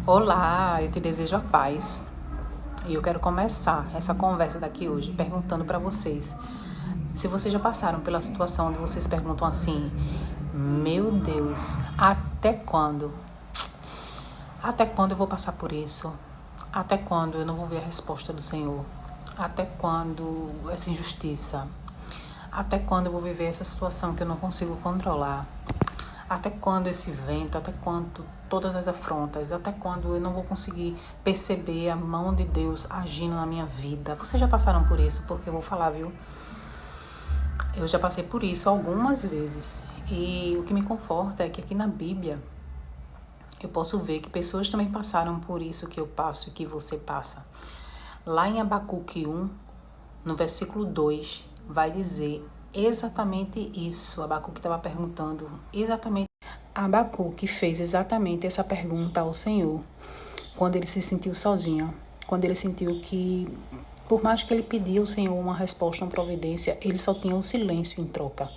Olá, eu te desejo a paz. E eu quero começar essa conversa daqui hoje perguntando para vocês se vocês já passaram pela situação onde vocês perguntam assim: meu Deus, até quando? Até quando eu vou passar por isso? Até quando eu não vou ver a resposta do Senhor? Até quando essa injustiça? Até quando eu vou viver essa situação que eu não consigo controlar? Até quando esse vento? Até quando todas as afrontas? Até quando eu não vou conseguir perceber a mão de Deus agindo na minha vida? Vocês já passaram por isso? Porque eu vou falar, viu? Eu já passei por isso algumas vezes. E o que me conforta é que aqui na Bíblia eu posso ver que pessoas também passaram por isso que eu passo e que você passa. Lá em Abacuque 1, no versículo 2, vai dizer exatamente isso. Abacuque estava perguntando exatamente. Abacuque fez exatamente essa pergunta ao Senhor quando ele se sentiu sozinho, quando ele sentiu que, por mais que ele pedia ao Senhor uma resposta, uma providência, ele só tinha o silêncio em troca.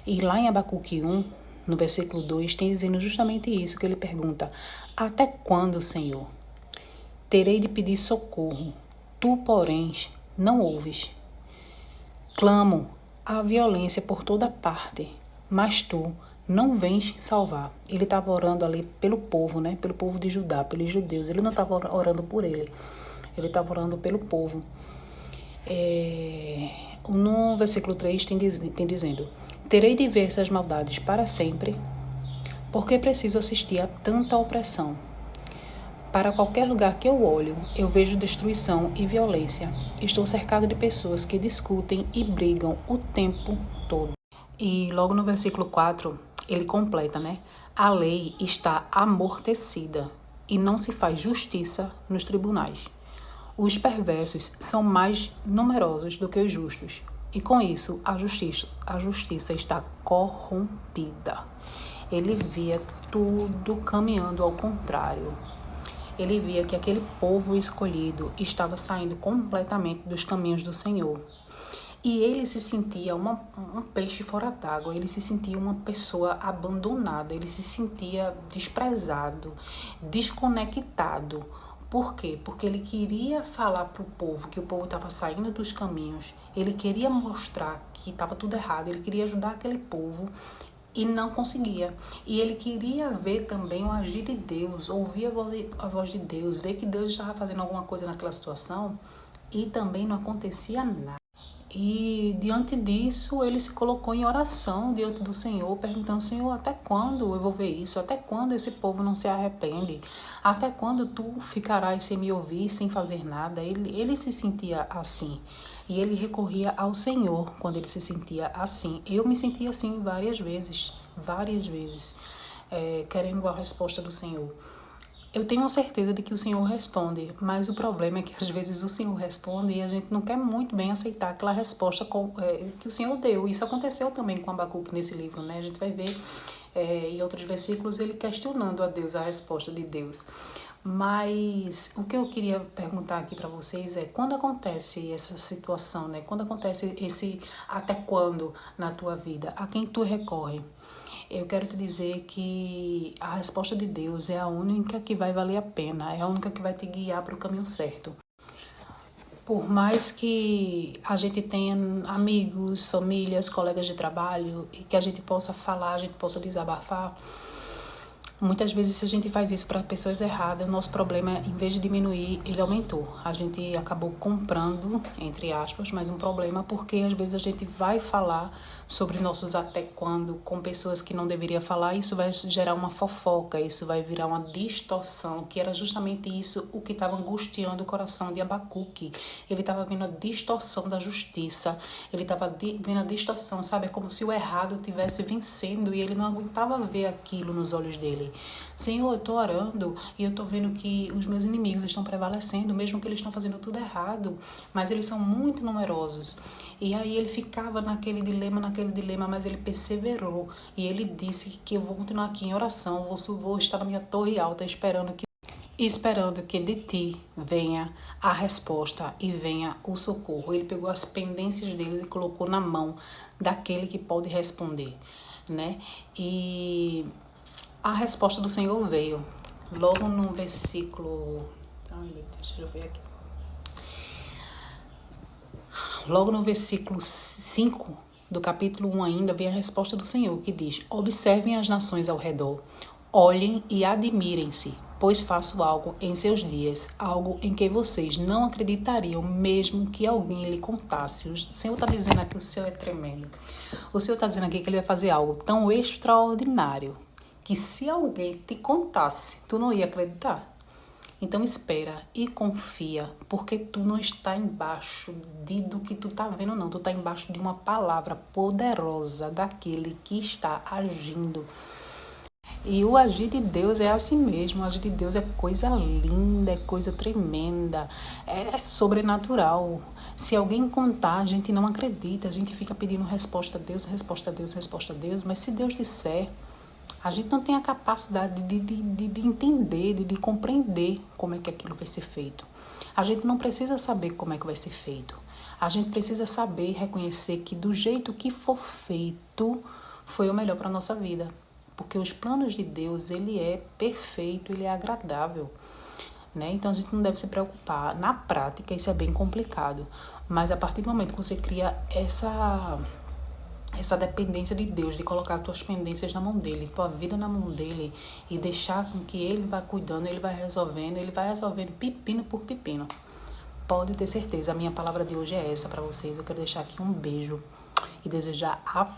E lá em Abacuque 1, no versículo 2, tem dizendo justamente isso, que ele pergunta: até quando, Senhor? Terei de pedir socorro, tu, porém, não ouves. Clamo a violência por toda parte, mas tu não vens salvar. Ele estava orando ali pelo povo, né? Pelo povo de Judá, pelos judeus. Ele não estava orando por ele. Ele estava orando pelo povo. No versículo 3 tem dizendo: terei de ver essas maldades para sempre, porque preciso assistir a tanta opressão. Para qualquer lugar que eu olho, eu vejo destruição e violência. Estou cercado de pessoas que discutem e brigam o tempo todo. E logo no versículo 4, ele completa, né? A lei está amortecida e não se faz justiça nos tribunais. Os perversos são mais numerosos do que os justos. E com isso, a justiça está corrompida. Ele via tudo caminhando ao contrário. Ele via que aquele povo escolhido estava saindo completamente dos caminhos do Senhor. E ele se sentia um peixe fora d'água, ele se sentia uma pessoa abandonada, ele se sentia desprezado, desconectado. Por quê? Porque ele queria falar para o povo que o povo estava saindo dos caminhos, ele queria mostrar que estava tudo errado, ele queria ajudar aquele povo e não conseguia. E ele queria ver também o agir de Deus, ouvir a voz de Deus, ver que Deus estava fazendo alguma coisa naquela situação e também não acontecia nada. E diante disso, ele se colocou em oração diante do Senhor, perguntando: Senhor, até quando eu vou ver isso? Até quando esse povo não se arrepende? Até quando tu ficarás sem me ouvir, sem fazer nada? Ele se sentia assim. E ele recorria ao Senhor quando ele se sentia assim. Eu me sentia assim várias vezes, querendo a resposta do Senhor. Eu tenho a certeza de que o Senhor responde, mas o problema é que às vezes o Senhor responde e a gente não quer muito bem aceitar aquela resposta que o Senhor deu. Isso aconteceu também com Abacuque nesse livro, né? A gente vai ver em outros versículos ele questionando a Deus, a resposta de Deus. Mas o que eu queria perguntar aqui para vocês é: quando acontece essa situação, né? Quando acontece esse até quando na tua vida, a quem tu recorre? Eu quero te dizer que a resposta de Deus é a única que vai valer a pena, é a única que vai te guiar para o caminho certo. Por mais que a gente tenha amigos, famílias, colegas de trabalho e que a gente possa falar, a gente possa desabafar, muitas vezes, se a gente faz isso para pessoas erradas, o nosso problema, em vez de diminuir, ele aumentou. A gente acabou comprando, entre aspas, mais um problema, porque às vezes a gente vai falar sobre nossos até quando com pessoas que não deveria falar, isso vai gerar uma fofoca, isso vai virar uma distorção, que era justamente isso o que estava angustiando o coração de Abacuque. Ele estava vendo a distorção da justiça, ele estava vendo a distorção, sabe? É como se o errado estivesse vencendo e ele não aguentava ver aquilo nos olhos dele. Senhor, eu estou orando e eu estou vendo que os meus inimigos estão prevalecendo, mesmo que eles estão fazendo tudo errado, mas eles são muito numerosos. E aí ele ficava naquele dilema, mas ele perseverou e ele disse que eu vou continuar aqui em oração, vou estar na minha torre alta esperando que de ti venha a resposta e venha o socorro. Ele pegou as pendências dele e colocou na mão daquele que pode responder, né? E a resposta do Senhor veio. logo no versículo... deixa eu ver aqui. Logo no versículo 5 do capítulo 1 ainda vem a resposta do Senhor, que diz: observem as nações ao redor, olhem e admirem-se, pois faço algo em seus dias, algo em que vocês não acreditariam, mesmo que alguém lhe contasse. O Senhor está dizendo aqui, o Senhor é tremendo. O Senhor está dizendo aqui que Ele vai fazer algo tão extraordinário, que se alguém te contasse, tu não ia acreditar. Então espera e confia, porque tu não está embaixo do que tu está vendo, não. Tu está embaixo de uma palavra poderosa daquele que está agindo. E o agir de Deus é assim mesmo. O agir de Deus é coisa linda, é coisa tremenda, é sobrenatural. Se alguém contar, a gente não acredita, a gente fica pedindo resposta a Deus, resposta a Deus, resposta a Deus. Mas se Deus disser, a gente não tem a capacidade de entender, de compreender como é que aquilo vai ser feito. A gente não precisa saber como é que vai ser feito. A gente precisa saber e reconhecer que do jeito que for feito, foi o melhor para a nossa vida. Porque os planos de Deus, ele é perfeito, ele é agradável. Né? Então a gente não deve se preocupar. Na prática, isso é bem complicado. Mas a partir do momento que você cria essa dependência de Deus, de colocar as tuas pendências na mão dele, tua vida na mão dele e deixar com que ele vá cuidando, ele vai resolvendo pepino por pepino. Pode ter certeza, a minha palavra de hoje é essa para vocês. Eu quero deixar aqui um beijo e desejar a